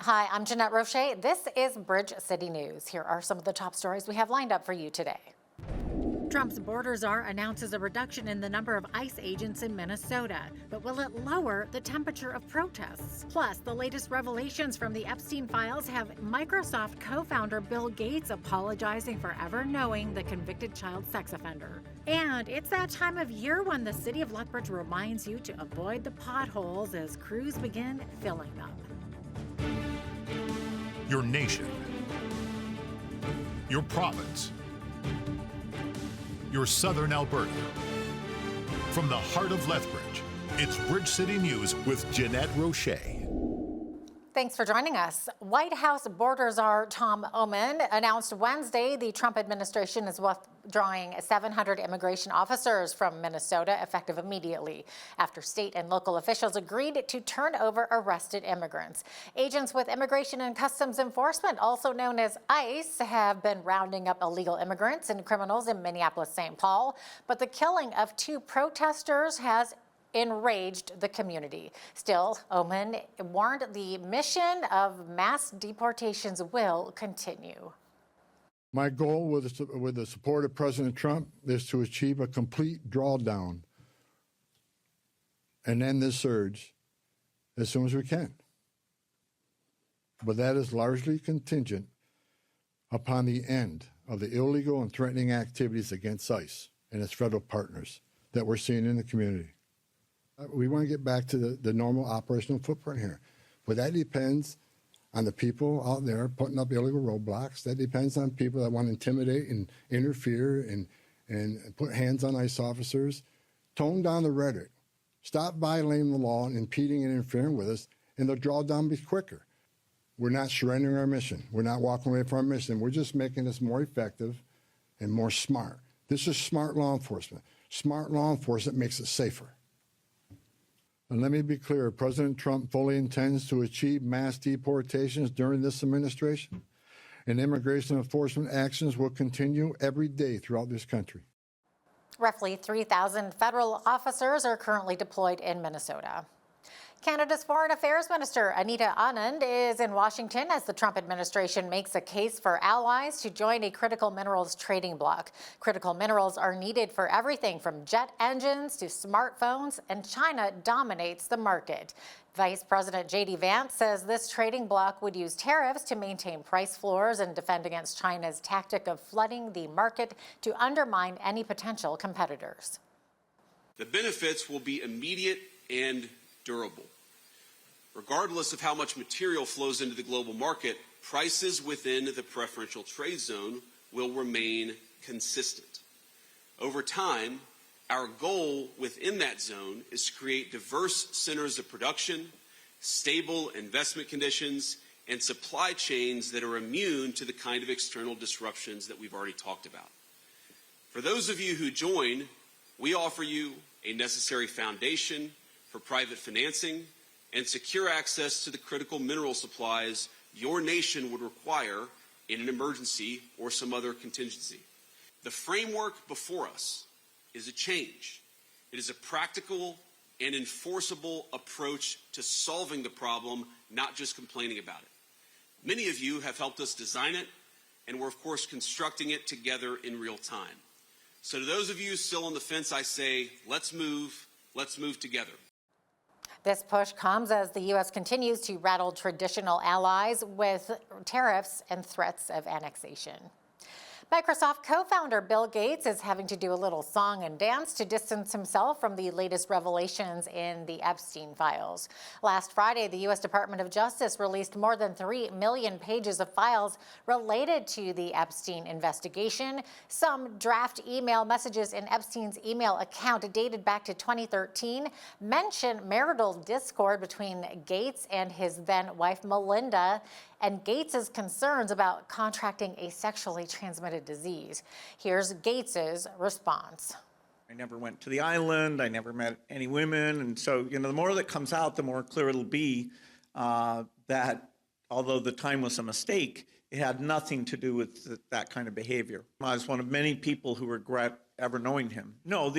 Hi, I'm Jeanette Roche. This is Bridge City News. Here are some of the top stories we have lined up for you today. Trump's border czar announces a reduction in the number of ICE agents in Minnesota, but will it lower the temperature of protests? Plus, the latest revelations from the Epstein files have Microsoft co-founder Bill Gates apologizing for ever knowing the convicted child sex offender. And it's that time of year when the City of Lethbridge reminds you to avoid the potholes as crews begin filling them. Your nation, your province, your southern Alberta. From the heart of Lethbridge, it's Bridge City News with Jeanette Roche. Thanks for joining us. White House border czar Tom Oman announced Wednesday the Trump administration is withdrawing 700 immigration officers from Minnesota effective immediately after state and local officials agreed to turn over arrested immigrants. Agents with Immigration and Customs Enforcement, also known as ICE, have been rounding up illegal immigrants and criminals in Minneapolis-St. Paul, but the killing of 2 protesters has enraged the community. Still, Oman warned the mission of mass deportations will continue. My goal with the support of President Trump is to achieve a complete drawdown and end this surge as soon as we can. But that is largely contingent upon the end of the illegal and threatening activities against ICE and its federal partners that we're seeing in the community. We want to get back to the normal operational footprint here. But that depends on the people out there putting up illegal roadblocks. That depends on people that want to intimidate and interfere and put hands on ICE officers. Tone down the rhetoric. Stop violating the law and impeding and interfering with us, and the drawdown be quicker. We're not surrendering our mission. We're not walking away from our mission. We're just making this more effective and more smart. This is smart law enforcement. Smart law enforcement makes it safer. And let me be clear, President Trump fully intends to achieve mass deportations during this administration, and immigration enforcement actions will continue every day throughout this country. Roughly 3,000 federal officers are currently deployed in Minnesota. Canada's Foreign Affairs Minister Anita Anand is in Washington as the Trump administration makes a case for allies to join a critical minerals trading bloc. Critical minerals are needed for everything from jet engines to smartphones, and China dominates the market. Vice President J.D. Vance says this trading bloc would use tariffs to maintain price floors and defend against China's tactic of flooding the market to undermine any potential competitors. The benefits will be immediate and durable. Regardless of how much material flows into the global market, prices within the preferential trade zone will remain consistent. Over time, our goal within that zone is to create diverse centers of production, stable investment conditions, and supply chains that are immune to the kind of external disruptions that we've already talked about. For those of you who join, we offer you a necessary foundation for private financing and secure access to the critical mineral supplies your nation would require in an emergency or some other contingency. The framework before us is a change. It is a practical and enforceable approach to solving the problem, not just complaining about it. Many of you have helped us design it, and we're, of course, constructing it together in real time. So to those of you still on the fence, I say, let's move together. This push comes as the U.S. continues to rattle traditional allies with tariffs and threats of annexation. Microsoft co-founder Bill Gates is having to do a little song and dance to distance himself from the latest revelations in the Epstein files. Last Friday, the U.S. Department of Justice released more than 3 million pages of files related to the Epstein investigation. Some draft email messages in Epstein's email account dated back to 2013 mention marital discord between Gates and his then-wife Melinda, and Gates's concerns about contracting a sexually transmitted disease. Here's Gates's response. I never went to the island. I never met any women. And so, the more that comes out, the more clear it'll be that although the time was a mistake, it had nothing to do with that kind of behavior. I was one of many people who regret ever knowing him. No,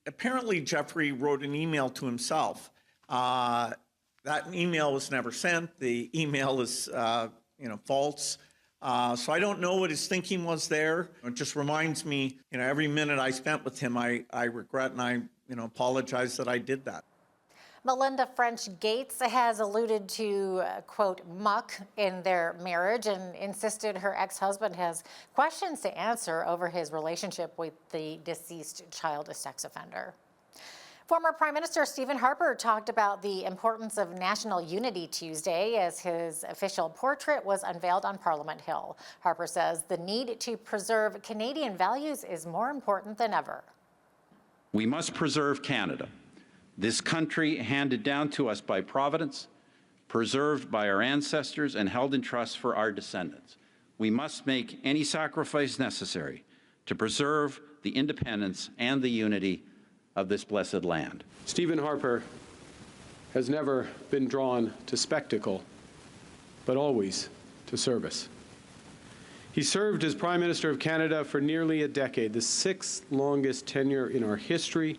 apparently Jeffrey wrote an email to himself That email was never sent. The email is, false. So I don't know what his thinking was there. It just reminds me, every minute I spent with him, I regret and I, apologize that I did that. Melinda French Gates has alluded to, quote, muck in their marriage and insisted her ex-husband has questions to answer over his relationship with the deceased child sex offender. Former Prime Minister Stephen Harper talked about the importance of National Unity Tuesday as his official portrait was unveiled on Parliament Hill. Harper says the need to preserve Canadian values is more important than ever. We must preserve Canada, this country handed down to us by Providence, preserved by our ancestors and held in trust for our descendants. We must make any sacrifice necessary to preserve the independence and the unity of this blessed land. Stephen Harper has never been drawn to spectacle, but always to service. He served as Prime Minister of Canada for nearly a decade, the 6th longest tenure in our history,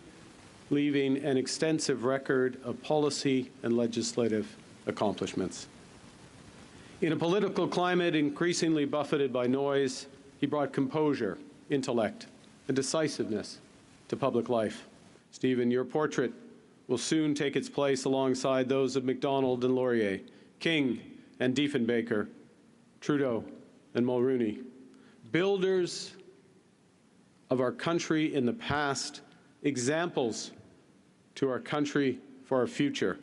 leaving an extensive record of policy and legislative accomplishments. In a political climate increasingly buffeted by noise, he brought composure, intellect, and decisiveness to public life. Stephen, your portrait will soon take its place alongside those of Macdonald and Laurier, King and Diefenbaker, Trudeau and Mulroney, builders of our country in the past, examples to our country for our future.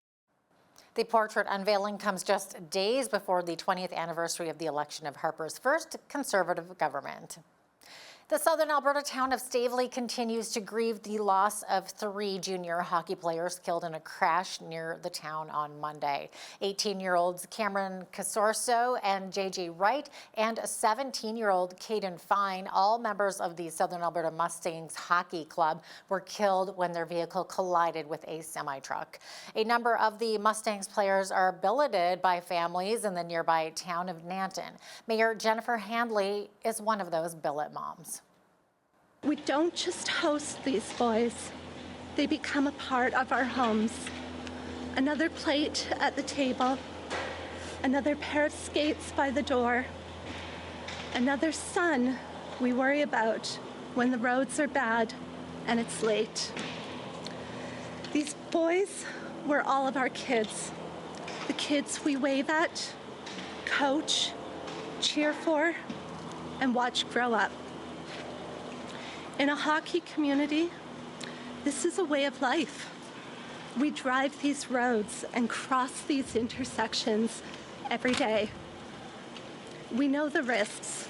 The portrait unveiling comes just days before the 20th anniversary of the election of Harper's first Conservative government. The southern Alberta town of Staveley continues to grieve the loss of 3 junior hockey players killed in a crash near the town on Monday. 18-year-olds Cameron Casorso and J.J. Wright and 17-year-old Caden Fine, all members of the Southern Alberta Mustangs Hockey Club, were killed when their vehicle collided with a semi-truck. A number of the Mustangs players are billeted by families in the nearby town of Nanton. Mayor Jennifer Handley is one of those billet moms. We don't just host these boys, they become a part of our homes. Another plate at the table, another pair of skates by the door, another son we worry about when the roads are bad and it's late. These boys were all of our kids, the kids we wave at, coach, cheer for, and watch grow up. In a hockey community, this is a way of life. We drive these roads and cross these intersections every day. We know the risks.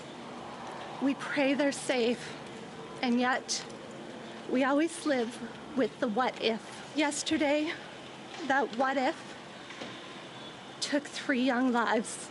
We pray they're safe, and yet we always live with the what if. Yesterday, that what if took 3 young lives.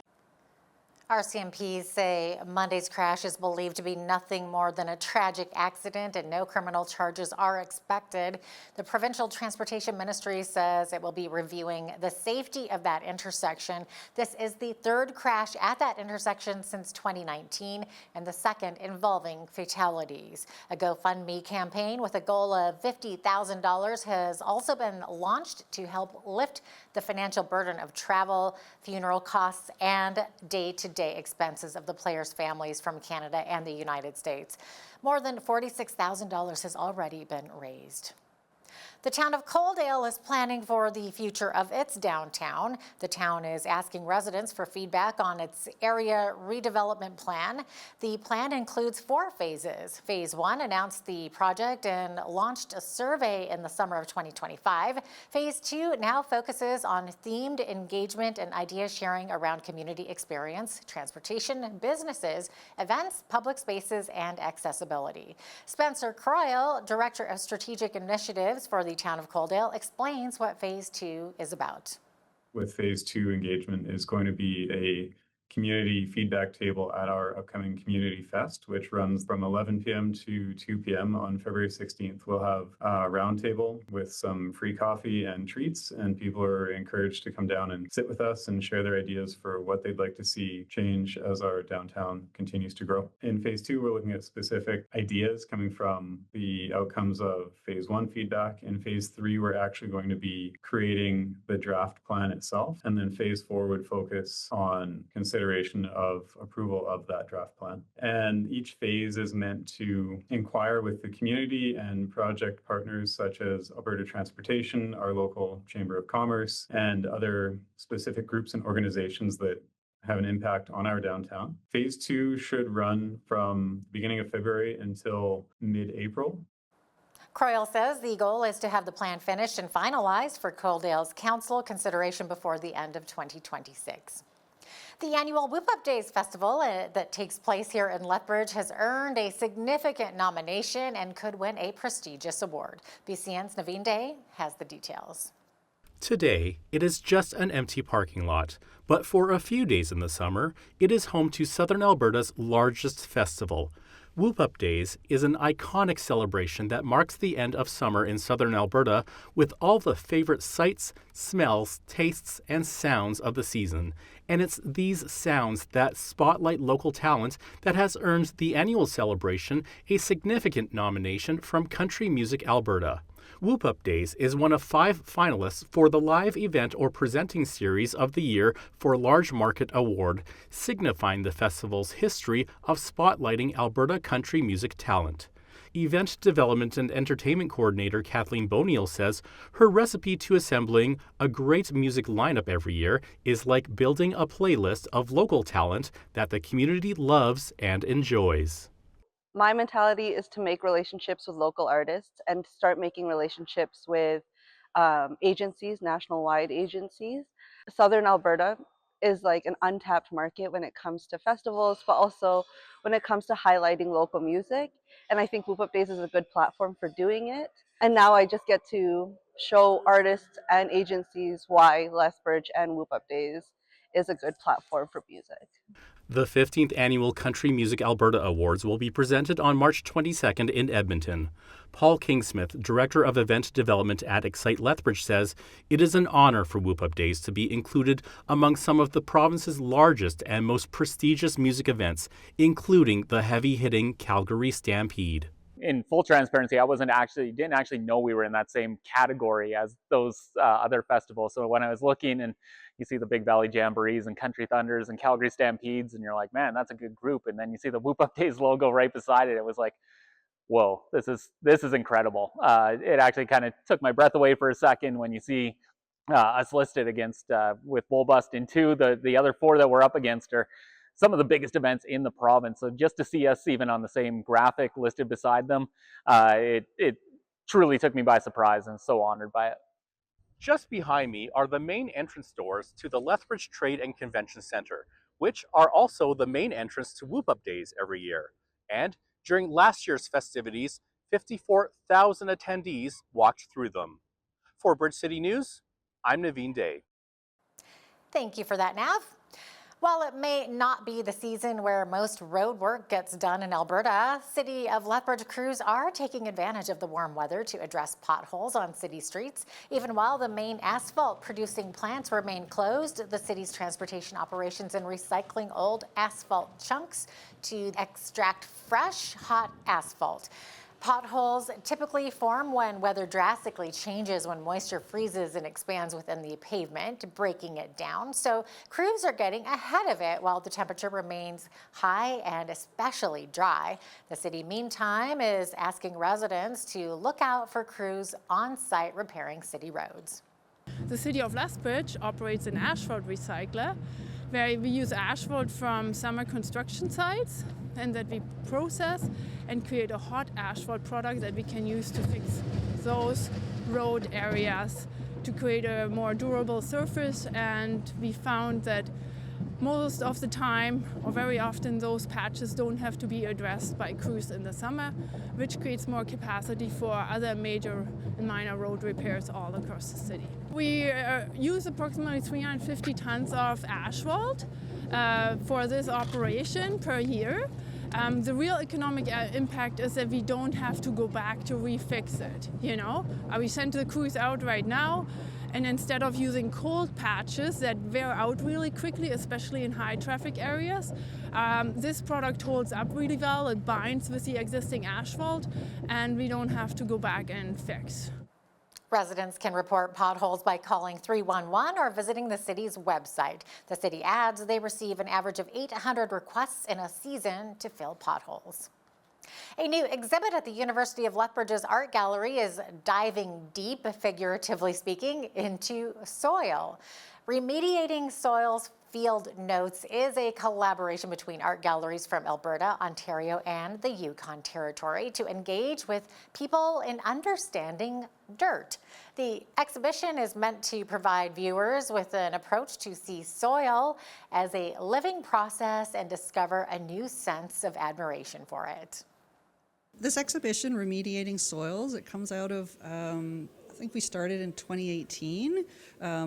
RCMPs say Monday's crash is believed to be nothing more than a tragic accident and no criminal charges are expected. The Provincial Transportation Ministry says it will be reviewing the safety of that intersection. This is the 3rd crash at that intersection since 2019 and the 2nd involving fatalities. A GoFundMe campaign with a goal of $50,000 has also been launched to help lift the financial burden of travel, funeral costs, and day-to-day expenses of the players' families from Canada and the United States. More than $46,000 has already been raised. The town of Coaldale is planning for the future of its downtown. The town is asking residents for feedback on its area redevelopment plan. The plan includes 4 phases. Phase 1 announced the project and launched a survey in the summer of 2025. Phase 2 now focuses on themed engagement and idea sharing around community experience, transportation, businesses, events, public spaces, and accessibility. Spencer Croyle, Director of Strategic Initiatives for the town of Coaldale, explains what Phase 2 is about. With Phase 2, engagement is going to be a community feedback table at our upcoming Community Fest, which runs from 11 p.m. to 2 p.m. on February 16th. We'll have a roundtable with some free coffee and treats, and people are encouraged to come down and sit with us and share their ideas for what they'd like to see change as our downtown continues to grow. In phase 2, we're looking at specific ideas coming from the outcomes of phase 1 feedback. In phase 3, we're actually going to be creating the draft plan itself, and then phase 4 would focus on consideration of approval of that draft plan. And each phase is meant to inquire with the community and project partners such as Alberta Transportation, our local Chamber of Commerce, and other specific groups and organizations that have an impact on our downtown. Phase 2 should run from the beginning of February until mid-April. Croyle says the goal is to have the plan finished and finalized for Coaldale's council consideration before the end of 2026. The annual Whoop Up Days Festival that takes place here in Lethbridge has earned a significant nomination and could win a prestigious award. BCN's Naveen Day has the details. Today, it is just an empty parking lot, but for a few days in the summer, it is home to Southern Alberta's largest festival. Whoop Up Days is an iconic celebration that marks the end of summer in Southern Alberta with all the favorite sights, smells, tastes, and sounds of the season. And it's these sounds that spotlight local talent that has earned the annual celebration a significant nomination from Country Music Alberta. Whoop Up Days is one of 5 finalists for the live event or presenting series of the year for Large Market Award, signifying the festival's history of spotlighting Alberta country music talent. Event Development and Entertainment Coordinator Kathleen Boniel says her recipe to assembling a great music lineup every year is like building a playlist of local talent that the community loves and enjoys. My mentality is to make relationships with local artists and start making relationships with agencies, national-wide agencies. Southern Alberta is like an untapped market when it comes to festivals, but also when it comes to highlighting local music. And I think Whoop Up Days is a good platform for doing it. And now I just get to show artists and agencies why Lethbridge and Whoop Up Days is a good platform for music. The 15th Annual Country Music Alberta Awards will be presented on March 22nd in Edmonton. Paul Kingsmith, Director of Event Development at Excite Lethbridge, says it is an honor for Whoop Up Days to be included among some of the province's largest and most prestigious music events, including the heavy-hitting Calgary Stampede. In full transparency, I didn't actually know we were in that same category as those other festivals. So when I was looking and you see the Big Valley Jamborees and Country Thunders and Calgary Stampedes, and you're like, man, that's a good group. And then you see the Whoop Up Days logo right beside it. It was like, whoa, this is incredible. It actually kind of took my breath away for a second when you see us listed against with Bullbust in 2. The other 4 that we're up against are some of the biggest events in the province. So just to see us even on the same graphic listed beside them, it truly took me by surprise, and so honored by it. Just behind me are the main entrance doors to the Lethbridge Trade and Convention Centre, which are also the main entrance to Whoop Up Days every year. And during last year's festivities, 54,000 attendees walked through them. For Bridge City News, I'm Naveen Day. Thank you for that, Nav. While it may not be the season where most road work gets done in Alberta, City of Lethbridge crews are taking advantage of the warm weather to address potholes on city streets. Even while the main asphalt producing plants remain closed, the city's transportation operations in recycling old asphalt chunks to extract fresh, hot asphalt. Potholes typically form when weather drastically changes, when moisture freezes and expands within the pavement, breaking it down. So crews are getting ahead of it while the temperature remains high and especially dry. The city, meantime, is asking residents to look out for crews on site repairing city roads. The City of Lethbridge operates an asphalt recycler where we use asphalt from summer construction sites and that we process and create a hot asphalt product that we can use to fix those road areas to create a more durable surface. And we found that most of the time, or very often, those patches don't have to be addressed by crews in the summer, which creates more capacity for other major and minor road repairs all across the city. We use approximately 350 tons of asphalt, for this operation per year. The real economic impact is that we don't have to go back to refix it, you know? We send the crews out right now, and instead of using cold patches that wear out really quickly, especially in high traffic areas, this product holds up really well. It binds with the existing asphalt, and we don't have to go back and fix. Residents can report potholes by calling 311 or visiting the city's website. The city adds they receive an average of 800 requests in a season to fill potholes. A new exhibit at the University of Lethbridge's art gallery is diving deep, figuratively speaking, into soil. Remediating Soil's Field Notes is a collaboration between art galleries from Alberta, Ontario, and the Yukon Territory to engage with people in understanding dirt. The exhibition is meant to provide viewers with an approach to see soil as a living process and discover a new sense of admiration for it. This exhibition, Remediating Soils, it comes out of, I think we started in 2018,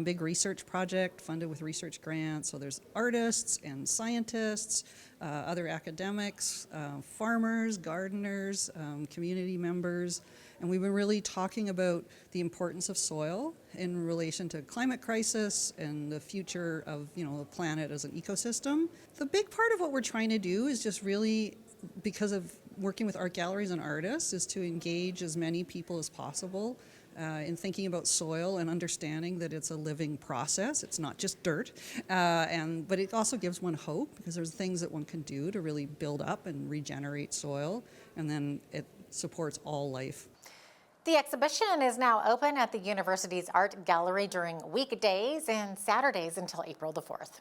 big research project funded with research grants. So there's artists and scientists, other academics, farmers, gardeners, community members. And we've been really talking about the importance of soil in relation to climate crisis and the future of, the planet as an ecosystem. The big part of what we're trying to do is just really, because of working with art galleries and artists, is to engage as many people as possible in thinking about soil and understanding that it's a living process. It's not just dirt, but it also gives one hope, because there's things that one can do to really build up and regenerate soil, and then it supports all life. The exhibition is now open at the university's art gallery during weekdays and Saturdays until April the 4th.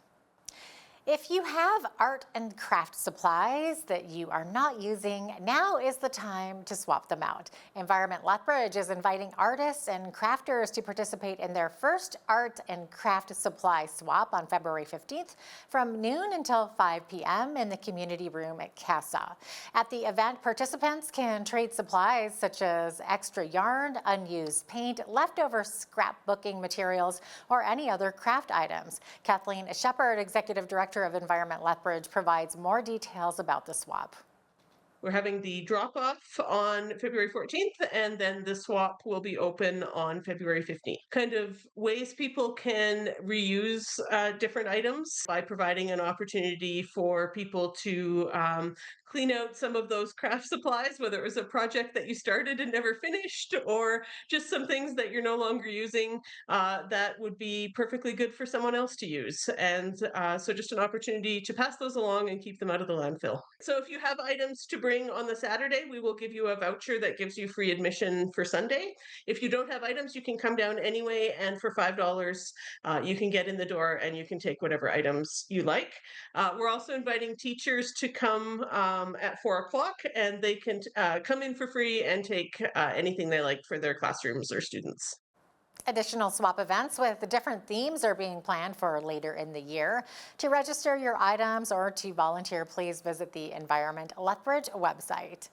If you have art and craft supplies that you are not using, now is the time to swap them out. Environment Lethbridge is inviting artists and crafters to participate in their first art and craft supply swap on February 15th from noon until 5 p.m. in the community room at CASA. At the event, participants can trade supplies such as extra yarn, unused paint, leftover scrapbooking materials, or any other craft items. Kathleen Shepard, Executive Director of Environment Lethbridge, provides more details about the swap. We're having the drop-off on February 14th, and then the swap will be open on February 15th. Kind of ways people can reuse different items by providing an opportunity for people to clean out some of those craft supplies, whether it was a project that you started and never finished, or just some things that you're no longer using that would be perfectly good for someone else to use. And so just an opportunity to pass those along and keep them out of the landfill. So if you have items to bring on the Saturday, we will give you a voucher that gives you free admission for Sunday. If you don't have items, you can come down anyway, and for $5, you can get in the door and you can take whatever items you like. We're also inviting teachers to come at 4 o'clock, and they can come in for free and take anything they like for their classrooms or students. Additional swap events with different themes are being planned for later in the year. To register your items or to volunteer, please visit the Environment Lethbridge website.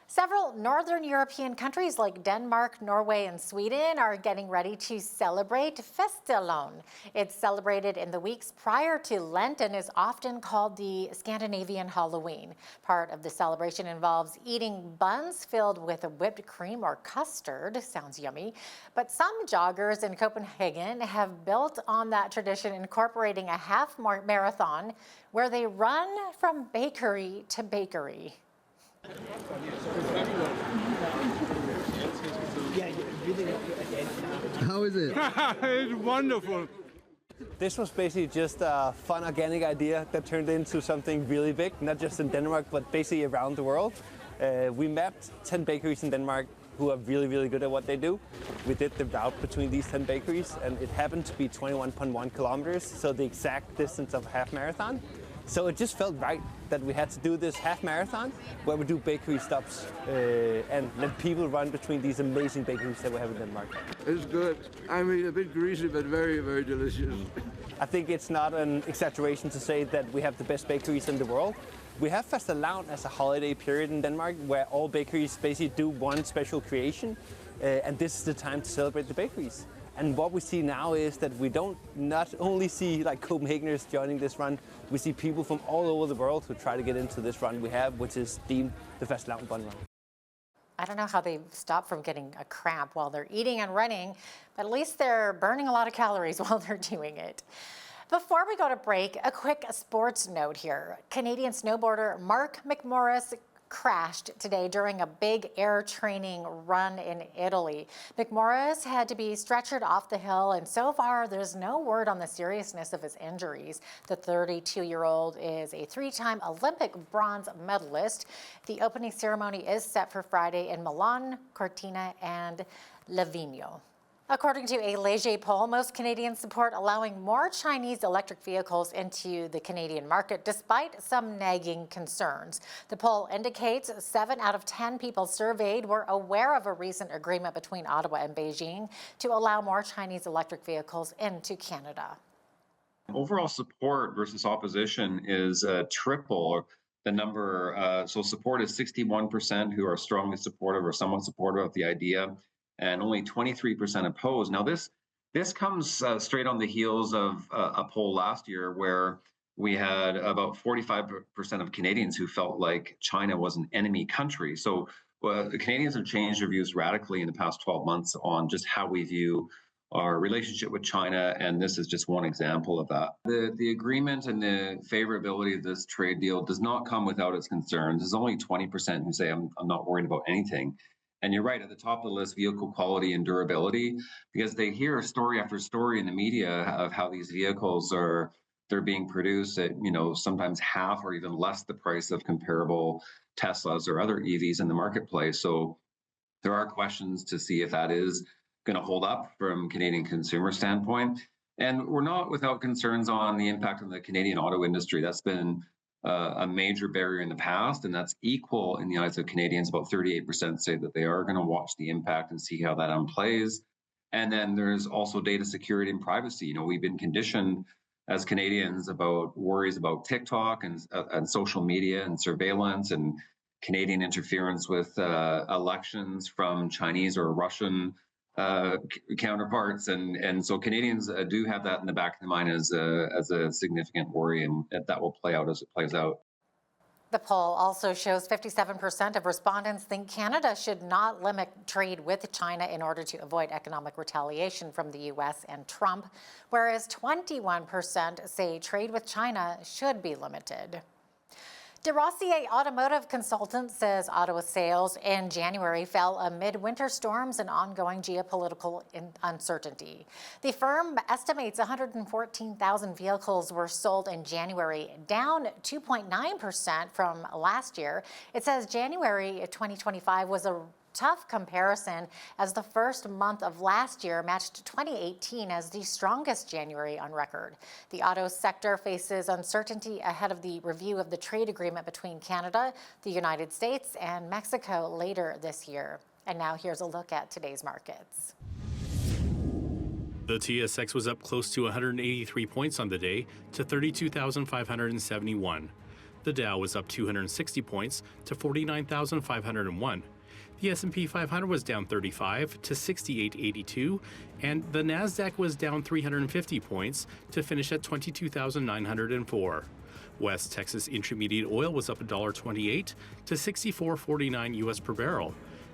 Several Northern European countries like Denmark, Norway, and Sweden are getting ready to celebrate Festelon. It's celebrated in the weeks prior to Lent and is often called the Scandinavian Halloween. Part of the celebration involves eating buns filled with whipped cream or custard. Sounds yummy. But some joggers in Copenhagen have built on that tradition, incorporating a half marathon where they run from bakery to bakery. How is it? It's wonderful. This was basically just a fun organic idea that turned into something really big, not just in Denmark, but basically around the world. We mapped 10 bakeries in Denmark who are really, really good at what they do. We did the route between these 10 bakeries, and it happened to be 21.1 kilometers, so the exact distance of a half marathon. So it just felt right that we had to do this half marathon where we do bakery stops and let people run between these amazing bakeries that we have in Denmark. It's good. I mean, a bit greasy, but very, very delicious. I think it's not an exaggeration to say that we have the best bakeries in the world. We have Fastelavn as a holiday period in Denmark where all bakeries basically do one special creation, and this is the time to celebrate the bakeries. And what we see now is that we don't not only see like Copenhageners joining this run, we see people from all over the world who try to get into this run we have, which is deemed the Fastelavnsbånd run. I don't know how they stop from getting a cramp while they're eating and running, but at least they're burning a lot of calories while they're doing it. Before we go to break, a quick sports note here. Canadian snowboarder Mark McMorris crashed today during a big air training run in Italy. McMorris had to be stretchered off the hill, and so far there's no word on the seriousness of his injuries. The 32-year-old is a three-time Olympic bronze medalist. The opening ceremony is set for Friday in Milan, Cortina, and Livigno. According to a Leger poll, most Canadians support allowing more Chinese electric vehicles into the Canadian market, despite some nagging concerns. The poll indicates 7 out of 10 people surveyed were aware of a recent agreement between Ottawa and Beijing to allow more Chinese electric vehicles into Canada. Overall support versus opposition is triple the number. So support is 61% who are strongly supportive or somewhat supportive of the idea, and only 23% opposed. Now, this comes straight on the heels of a poll last year where we had about 45% of Canadians who felt like China was an enemy country. So the Canadians have changed their views radically in the past 12 months on just how we view our relationship with China, and this is just one example of that. The agreement and the favorability of this trade deal does not come without its concerns. There's only 20% who say, I'm not worried about anything. And you're right, at the top of the list, vehicle quality and durability, because they hear story after story in the media of how these vehicles they're being produced at, sometimes half or even less the price of comparable Teslas or other EVs in the marketplace. So there are questions to see if that is going to hold up from Canadian consumer standpoint. And we're not without concerns on the impact on the Canadian auto industry. That's been a major barrier in the past, and that's equal in the eyes of Canadians. About 38% say that they are going to watch the impact and see how that unplays. And then there's also data security and privacy. We've been conditioned as Canadians about worries about TikTok and social media and surveillance and Canadian interference with elections from Chinese or Russian counterparts, and so Canadians do have that in the back of their mind as a significant worry, and that will play out as it plays out. The poll also shows 57% of respondents think Canada should not limit trade with China in order to avoid economic retaliation from the U.S. and Trump, whereas 21% say trade with China should be limited. DeRossier Automotive Consultant says Ottawa sales in January fell amid winter storms and ongoing geopolitical uncertainty. The firm estimates 114,000 vehicles were sold in January, down 2.9% from last year. It says January 2025 was a tough comparison as the first month of last year matched 2018 as the strongest January on record. The auto sector faces uncertainty ahead of the review of the trade agreement between Canada, the United States, and Mexico later this year. And now here's a look at today's markets. The TSX was up close to 183 points on the day to 32,571. The Dow was up 260 points to 49,501. The S&P 500 was down 35 to 6882, and the Nasdaq was down 350 points to finish at 22,904. West Texas Intermediate Oil was up $1.28 to 64.49 US per barrel.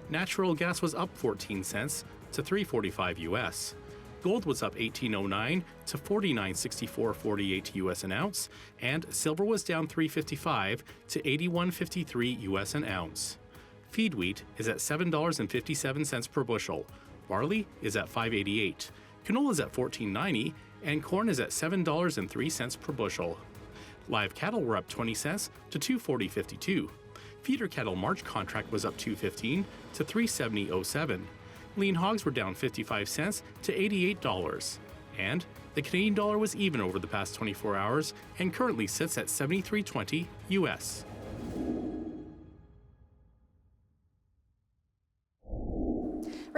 Natural gas was up 14 cents to 3.45 US. Gold was up $18.09 to 49.6448 US an ounce, and silver was down 3.55 to 81.53 US an ounce. Feed wheat is at $7.57 per bushel. Barley is at $5.88. Canola is at $14.90, and corn is at $7.03 per bushel. Live cattle were up 20 cents to $240.52. Feeder cattle March contract was up $2.15 to $370.07. Lean hogs were down 55 cents to $88. And the Canadian dollar was even over the past 24 hours and currently sits at 73.20 US.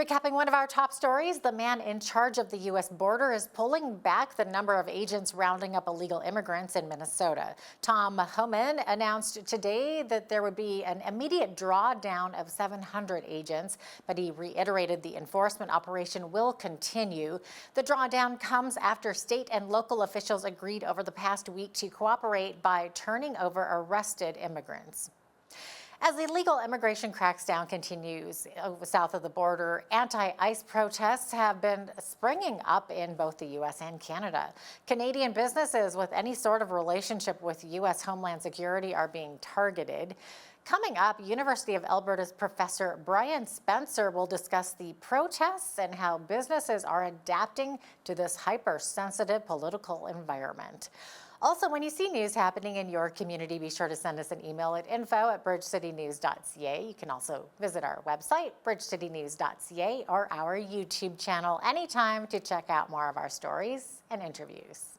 Recapping one of our top stories, the man in charge of the U.S. border is pulling back the number of agents rounding up illegal immigrants in Minnesota. Tom Homan announced today that there would be an immediate drawdown of 700 agents, but he reiterated the enforcement operation will continue. The drawdown comes after state and local officials agreed over the past week to cooperate by turning over arrested immigrants. As the illegal immigration crackdown continues south of the border, anti-ICE protests have been springing up in both the U.S. and Canada. Canadian businesses with any sort of relationship with U.S. Homeland Security are being targeted. Coming up, University of Alberta's Professor Brian Spencer will discuss the protests and how businesses are adapting to this hypersensitive political environment. Also, when you see news happening in your community, be sure to send us an email at info@bridgecitynews.ca. You can also visit our website, bridgecitynews.ca, or our YouTube channel anytime to check out more of our stories and interviews.